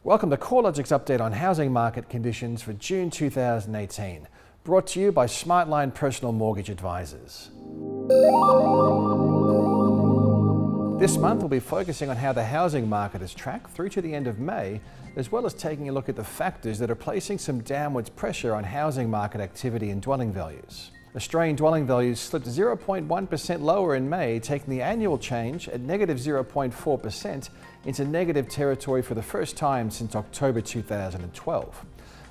Welcome to CoreLogic's update on housing market conditions for June 2018, brought to you by Smartline Personal Mortgage Advisors. This month we'll be focusing on how the housing market has tracked through to the end of May, as well as taking a look at the factors that are placing some downwards pressure on housing market activity and dwelling values. Australian dwelling values slipped 0.1% lower in May, taking the annual change at negative 0.4% into negative territory for the first time since October 2012.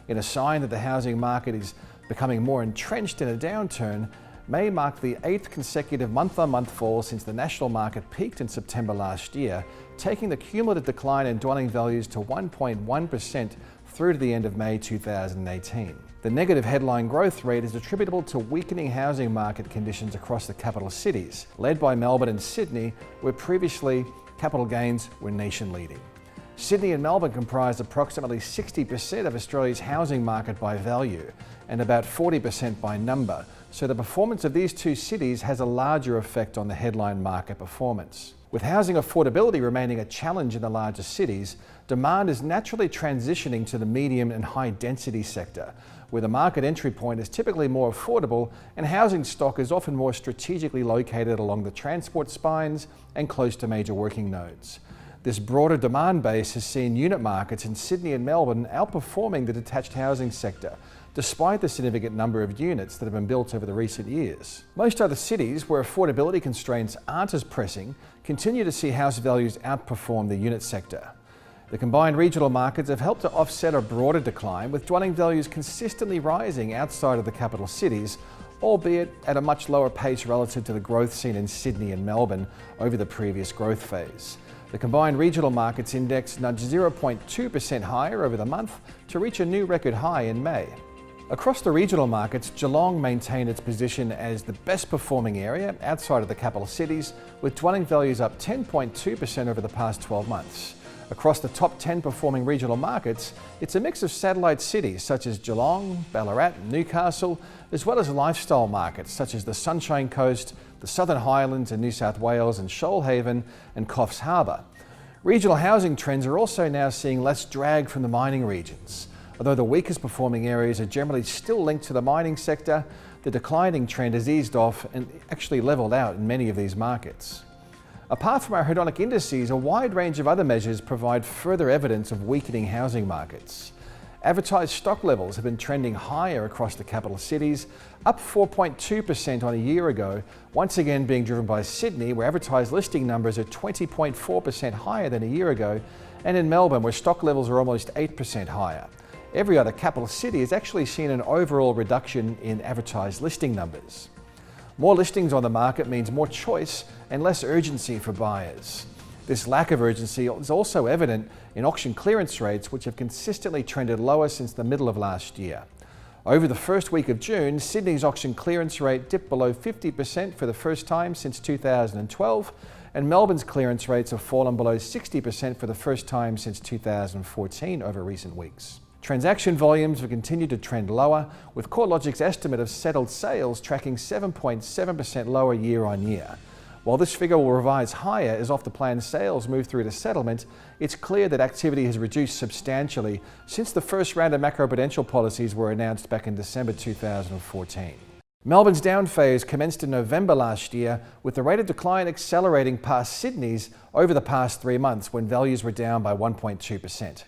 In a sign that the housing market is becoming more entrenched in a downturn, May marked the 8th consecutive month-on-month fall since the national market peaked in September last year, taking the cumulative decline in dwelling values to 1.1% through to the end of May 2018. The negative headline growth rate is attributable to weakening housing market conditions across the capital cities, led by Melbourne and Sydney, where previously capital gains were nation-leading. Sydney and Melbourne comprise approximately 60% of Australia's housing market by value and about 40% by number, so the performance of these two cities has a larger effect on the headline market performance. With housing affordability remaining a challenge in the larger cities, demand is naturally transitioning to the medium and high density sector, where the market entry point is typically more affordable and housing stock is often more strategically located along the transport spines and close to major working nodes. This broader demand base has seen unit markets in Sydney and Melbourne outperforming the detached housing sector, despite the significant number of units that have been built over the recent years. Most other cities, where affordability constraints aren't as pressing, continue to see house values outperform the unit sector. The combined regional markets have helped to offset a broader decline, with dwelling values consistently rising outside of the capital cities, albeit at a much lower pace relative to the growth seen in Sydney and Melbourne over the previous growth phase. The combined regional markets index nudged 0.2% higher over the month to reach a new record high in May. Across the regional markets, Geelong maintained its position as the best performing area outside of the capital cities, with dwelling values up 10.2% over the past 12 months. Across the top 10 performing regional markets, it's a mix of satellite cities such as Geelong, Ballarat and Newcastle, as well as lifestyle markets such as the Sunshine Coast, the Southern Highlands in New South Wales and Shoalhaven and Coffs Harbour. Regional housing trends are also now seeing less drag from the mining regions. Although the weakest performing areas are generally still linked to the mining sector, the declining trend has eased off and actually levelled out in many of these markets. Apart from our hedonic indices, a wide range of other measures provide further evidence of weakening housing markets. Advertised stock levels have been trending higher across the capital cities, up 4.2% on a year ago, once again being driven by Sydney, where advertised listing numbers are 20.4% higher than a year ago, and in Melbourne, where stock levels are almost 8% higher. Every other capital city has actually seen an overall reduction in advertised listing numbers. More listings on the market means more choice and less urgency for buyers. This lack of urgency is also evident in auction clearance rates, which have consistently trended lower since the middle of last year. Over the first week of June, Sydney's auction clearance rate dipped below 50% for the first time since 2012, and Melbourne's clearance rates have fallen below 60% for the first time since 2014 over recent weeks. Transaction volumes have continued to trend lower, with CoreLogic's estimate of settled sales tracking 7.7% lower year on year. While this figure will revise higher as off-the-plan sales move through to settlement, it's clear that activity has reduced substantially since the first round of macroprudential policies were announced back in December 2014. Melbourne's down phase commenced in November last year, with the rate of decline accelerating past Sydney's over the past 3 months, when values were down by 1.2%.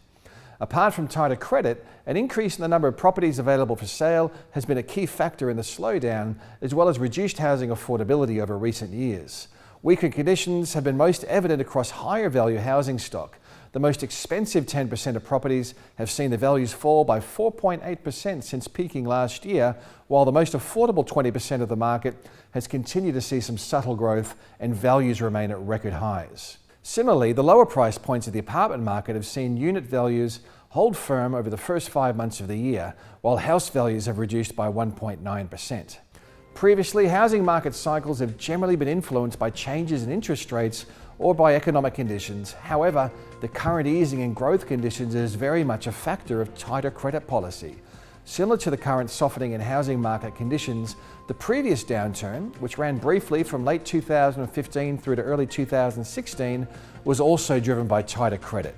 Apart from tighter credit, an increase in the number of properties available for sale has been a key factor in the slowdown, as well as reduced housing affordability over recent years. Weaker conditions have been most evident across higher value housing stock. The most expensive 10% of properties have seen the values fall by 4.8% since peaking last year, while the most affordable 20% of the market has continued to see some subtle growth and values remain at record highs. Similarly, the lower price points of the apartment market have seen unit values hold firm over the first 5 months of the year, while house values have reduced by 1.9%. Previously, housing market cycles have generally been influenced by changes in interest rates or by economic conditions. However, the current easing in growth conditions is very much a factor of tighter credit policy. Similar to the current softening in housing market conditions, the previous downturn, which ran briefly from late 2015 through to early 2016, was also driven by tighter credit.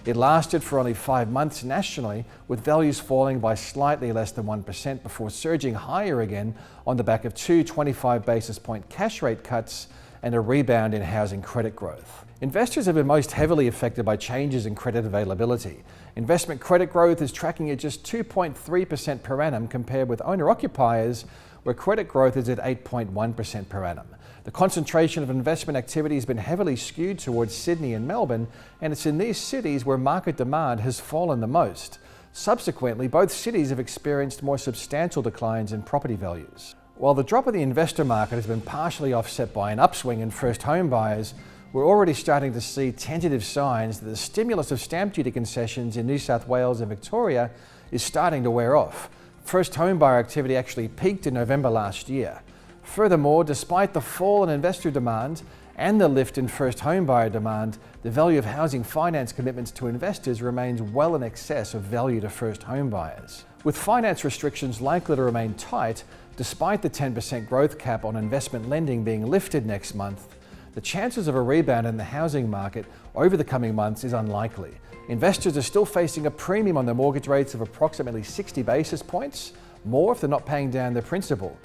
It lasted for only 5 months nationally, with values falling by slightly less than 1% before surging higher again on the back of 2 25 basis point cash rate cuts and a rebound in housing credit growth. Investors have been most heavily affected by changes in credit availability. Investment credit growth is tracking at just 2.3% per annum compared with owner-occupiers, where credit growth is at 8.1% per annum. The concentration of investment activity has been heavily skewed towards Sydney and Melbourne, and it's in these cities where market demand has fallen the most. Subsequently, both cities have experienced more substantial declines in property values. While the drop of the investor market has been partially offset by an upswing in first home buyers, we're already starting to see tentative signs that the stimulus of stamp duty concessions in New South Wales and Victoria is starting to wear off. First home buyer activity actually peaked in November last year. Furthermore, despite the fall in investor demand and the lift in first home buyer demand, the value of housing finance commitments to investors remains well in excess of value to first home buyers. With finance restrictions likely to remain tight, despite the 10% growth cap on investment lending being lifted next month, the chances of a rebound in the housing market over the coming months is unlikely. Investors are still facing a premium on their mortgage rates of approximately 60 basis points, more if they're not paying down their principal.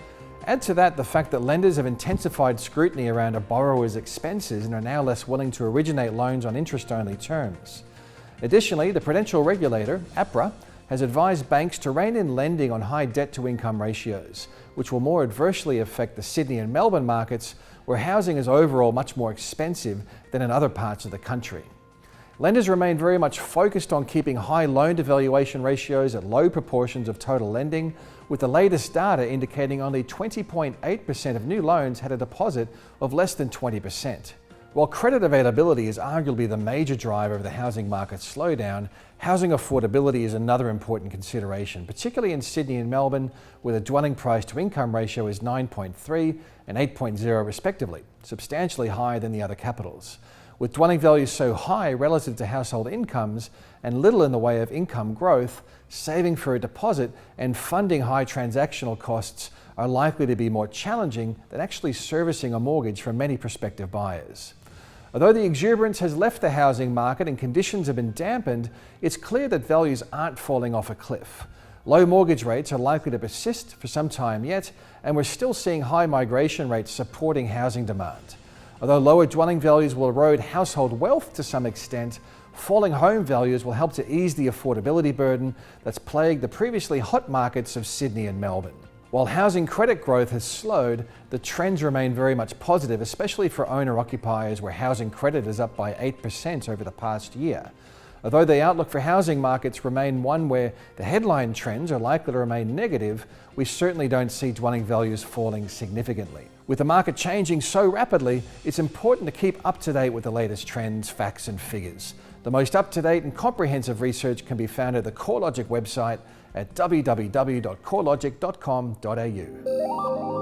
Add to that the fact that lenders have intensified scrutiny around a borrower's expenses and are now less willing to originate loans on interest-only terms. Additionally, the prudential regulator, APRA, has advised banks to rein in lending on high debt-to-income ratios, which will more adversely affect the Sydney and Melbourne markets, where housing is overall much more expensive than in other parts of the country. Lenders remain very much focused on keeping high loan-to-valuation ratios at low proportions of total lending, with the latest data indicating only 20.8% of new loans had a deposit of less than 20%. While credit availability is arguably the major driver of the housing market slowdown, housing affordability is another important consideration, particularly in Sydney and Melbourne, where the dwelling price to income ratio is 9.3 and 8.0 respectively, substantially higher than the other capitals. With dwelling values so high relative to household incomes and little in the way of income growth, saving for a deposit and funding high transactional costs are likely to be more challenging than actually servicing a mortgage for many prospective buyers. Although the exuberance has left the housing market and conditions have been dampened, it's clear that values aren't falling off a cliff. Low mortgage rates are likely to persist for some time yet, and we're still seeing high migration rates supporting housing demand. Although lower dwelling values will erode household wealth to some extent, falling home values will help to ease the affordability burden that's plagued the previously hot markets of Sydney and Melbourne. While housing credit growth has slowed, the trends remain very much positive, especially for owner-occupiers, where housing credit is up by 8% over the past year. Although the outlook for housing markets remain one where the headline trends are likely to remain negative, we certainly don't see dwelling values falling significantly. With the market changing so rapidly, it's important to keep up to date with the latest trends, facts and figures. The most up-to-date and comprehensive research can be found at the CoreLogic website at www.corelogic.com.au.